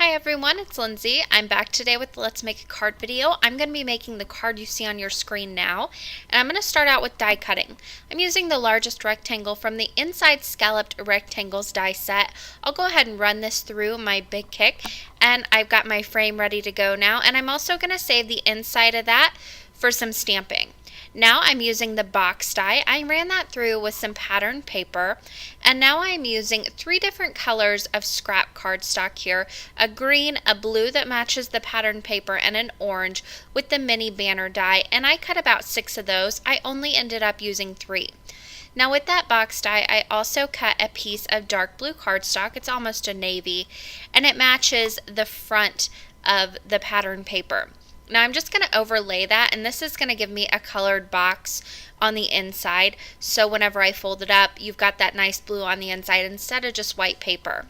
Hi everyone, it's Lindsay. I'm back today with the Let's Make a Card video. I'm going to be making the card you see on your screen now, and I'm going to start out with die cutting. I'm using the largest rectangle from the Inside Scalloped Rectangles die set. I'll go ahead and run this through my big kick, and I've got my frame ready to go now, and I'm also going to save the inside of that for some stamping. Now I'm using the box die. I ran that through with some pattern paper, and now I'm using 3 different colors of scrap cardstock here, a green, a blue that matches the pattern paper, and an orange with the mini banner die, and I cut about 6 of those. I only ended up using 3. Now with that box die, I also cut a piece of dark blue cardstock. It's almost a navy, and it matches the front of the pattern paper. Now I'm just going to overlay that, and this is going to give me a colored box on the inside, so whenever I fold it up, you've got that nice blue on the inside instead of just white paper.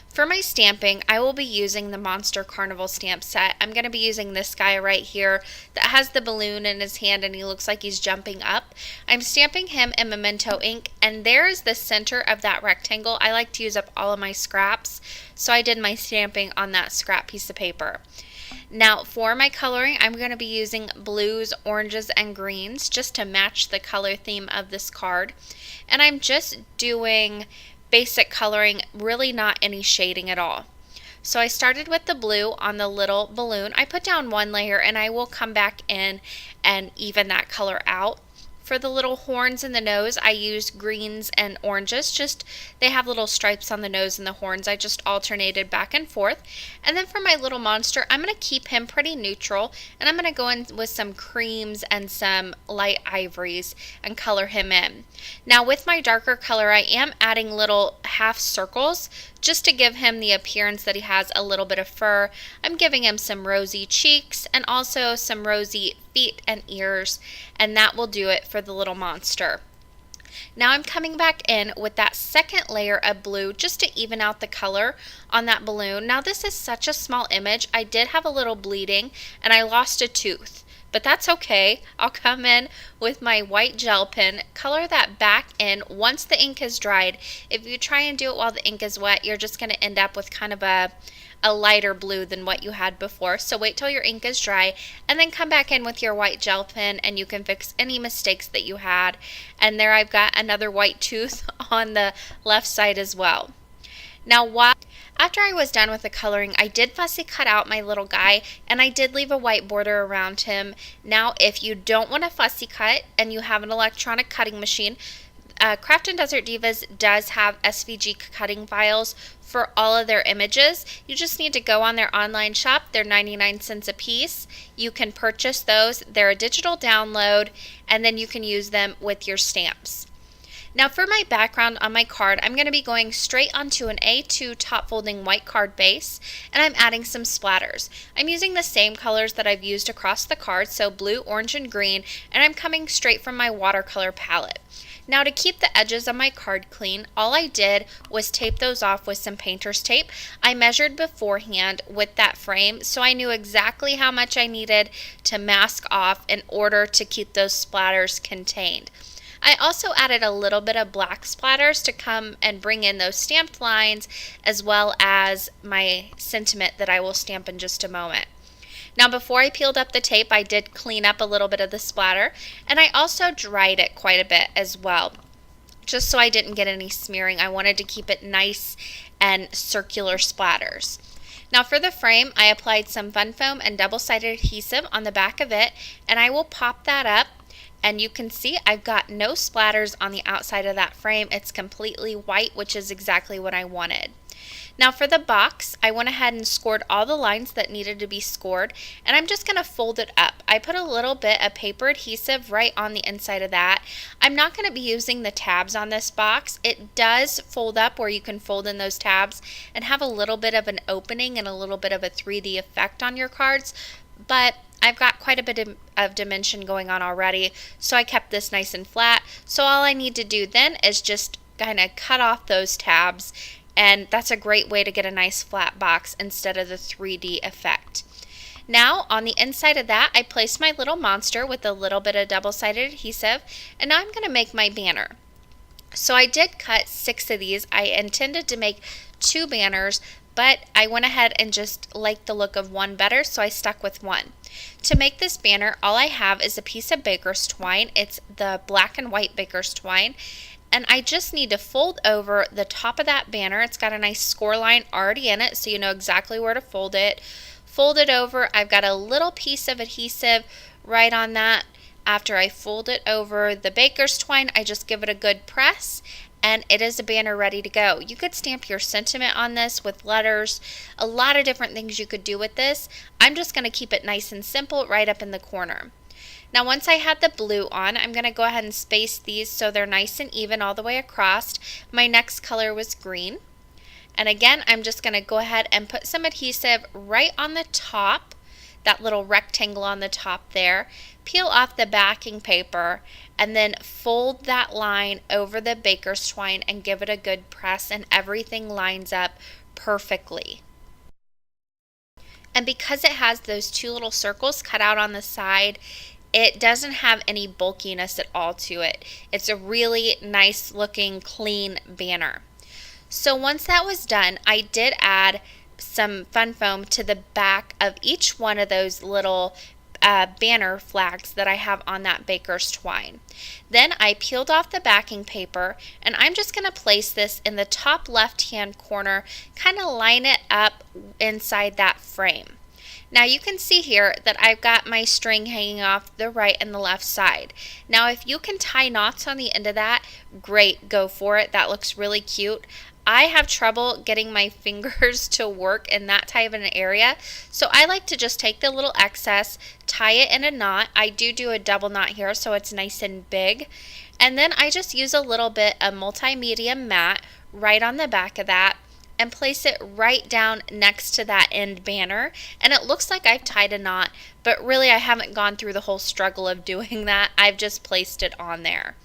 For my stamping, I will be using the Monster Carnival stamp set. I'm going to be using this guy right here that has the balloon in his hand and he looks like he's jumping up. I'm stamping him in Memento ink, and there's the center of that rectangle. I like to use up all of my scraps, so I did my stamping on that scrap piece of paper. Now for my coloring, I'm going to be using blues, oranges, and greens just to match the color theme of this card. And I'm just doing basic coloring, really not any shading at all. So I started with the blue on the little balloon. I put down 1 layer and I will come back in and even that color out. For the little horns and the nose, I used greens and oranges. Just they have little stripes on the nose and the horns. I just alternated back and forth. And then for my little monster, I'm going to keep him pretty neutral, and I'm going to go in with some creams and some light ivories and color him in. Now with my darker color, I am adding little half circles just to give him the appearance that he has a little bit of fur. I'm giving him some rosy cheeks and also some rosy feet and ears, and that will do it for the little monster. Now I'm coming back in with that second layer of blue just to even out the color on that balloon. Now this is such a small image. I did have a little bleeding and I lost a tooth, but that's okay. I'll come in with my white gel pen, color that back in once the ink is dried. If you try and do it while the ink is wet, you're just going to end up with kind of a lighter blue than what you had before. So wait till your ink is dry and then come back in with your white gel pen and you can fix any mistakes that you had. And there I've got another white tooth on the left side as well. Now after I was done with the coloring, I did fussy cut out my little guy, and I did leave a white border around him. Now if you don't want to fussy cut and you have an electronic cutting machine, Craft and Desert Divas does have SVG cutting files for all of their images. You just need to go on their online shop. They're 99 cents a piece. You can purchase those. They're a digital download, and then you can use them with your stamps. Now for my background on my card, I'm going to be going straight onto an A2 top folding white card base, and I'm adding some splatters. I'm using the same colors that I've used across the card, so blue, orange, and green, and I'm coming straight from my watercolor palette. Now to keep the edges of my card clean, all I did was tape those off with some painter's tape. I measured beforehand with that frame, so I knew exactly how much I needed to mask off in order to keep those splatters contained. I also added a little bit of black splatters to come and bring in those stamped lines, as well as my sentiment that I will stamp in just a moment. Now before I peeled up the tape, I did clean up a little bit of the splatter, and I also dried it quite a bit as well, just so I didn't get any smearing. I wanted to keep it nice and circular splatters. Now for the frame, I applied some Fun Foam and double-sided adhesive on the back of it, and I will pop that up. And you can see I've got no splatters on the outside of that frame. It's completely white, which is exactly what I wanted. Now for the box, I went ahead and scored all the lines that needed to be scored, and I'm just going to fold it up. I put a little bit of paper adhesive right on the inside of that. I'm not going to be using the tabs on this box. It does fold up where you can fold in those tabs and have a little bit of an opening and a little bit of a 3D effect on your cards, but I've got quite a bit of dimension going on already, so I kept this nice and flat. So all I need to do then is just kind of cut off those tabs, and that's a great way to get a nice flat box instead of the 3D effect. Now on the inside of that, I placed my little monster with a little bit of double-sided adhesive, and now I'm going to make my banner. So I did cut 6 of these. I intended to make 2 banners, but I went ahead and just liked the look of one better, so I stuck with one. To make this banner, all I have is a piece of baker's twine. It's the black and white baker's twine. And I just need to fold over the top of that banner. It's got a nice score line already in it, so you know exactly where to fold it. Fold it over. I've got a little piece of adhesive right on that. After I fold it over the baker's twine, I just give it a good press, and it is a banner ready to go. You could stamp your sentiment on this with letters, a lot of different things you could do with this. I'm just going to keep it nice and simple right up in the corner. Now once I had the blue on, I'm going to go ahead and space these so they're nice and even all the way across. My next color was green. And again, I'm just going to go ahead and put some adhesive right on the top, that little rectangle on the top there. Peel off the backing paper and then fold that line over the baker's twine and give it a good press, and everything lines up perfectly. And because it has those two little circles cut out on the side, it doesn't have any bulkiness at all to it. It's a really nice looking, clean banner. So once that was done, I did add some fun foam to the back of each one of those little banner flags that I have on that baker's twine. Then I peeled off the backing paper, and I'm just going to place this in the top left hand corner, kind of line it up inside that frame. Now you can see here that I've got my string hanging off the right and the left side. Now if you can tie knots on the end of that, great, go for it. That looks really cute. I have trouble getting my fingers to work in that type of an area, so I like to just take the little excess, tie it in a knot. I do a double knot here so it's nice and big, and then I just use a little bit of multimedia mat right on the back of that and place it right down next to that end banner, and it looks like I've tied a knot, but really I haven't gone through the whole struggle of doing that. I've just placed it on there.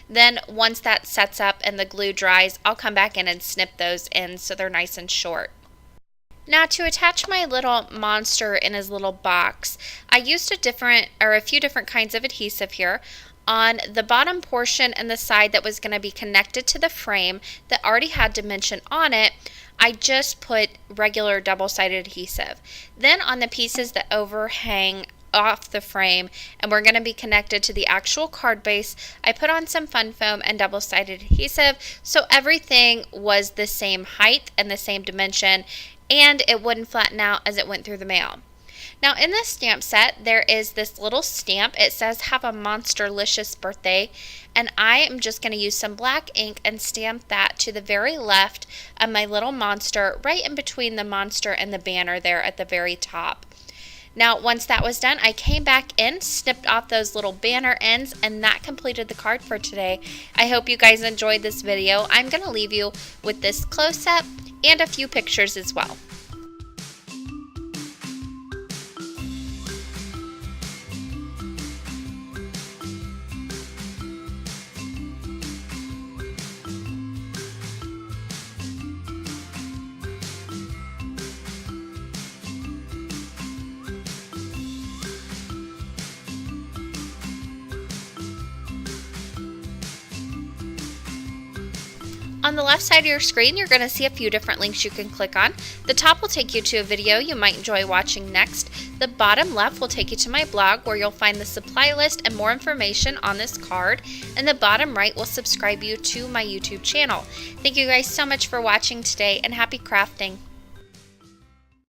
Then once that sets up and the glue dries, I'll come back in and snip those ends so they're nice and short. Now to attach my little monster in his little box, I used a few different kinds of adhesive here. On the bottom portion and the side that was going to be connected to the frame that already had dimension on it, I just put regular double-sided adhesive. Then on the pieces that overhang off the frame and we're going to be connected to the actual card base, I put on some fun foam and double-sided adhesive so everything was the same height and the same dimension, and it wouldn't flatten out as it went through the mail. Now in this stamp set, there is this little stamp. It says "Have a Monsterlicious Birthday," and I am just going to use some black ink and stamp that to the very left of my little monster, right in between the monster and the banner there at the very top. Now once that was done, I came back in, snipped off those little banner ends, and that completed the card for today. I hope you guys enjoyed this video. I'm going to leave you with this close-up and a few pictures as well. On the left side of your screen, you're going to see a few different links you can click on. The top will take you to a video you might enjoy watching next. The bottom left will take you to my blog where you'll find the supply list and more information on this card. And the bottom right will subscribe you to my YouTube channel. Thank you guys so much for watching today, and happy crafting!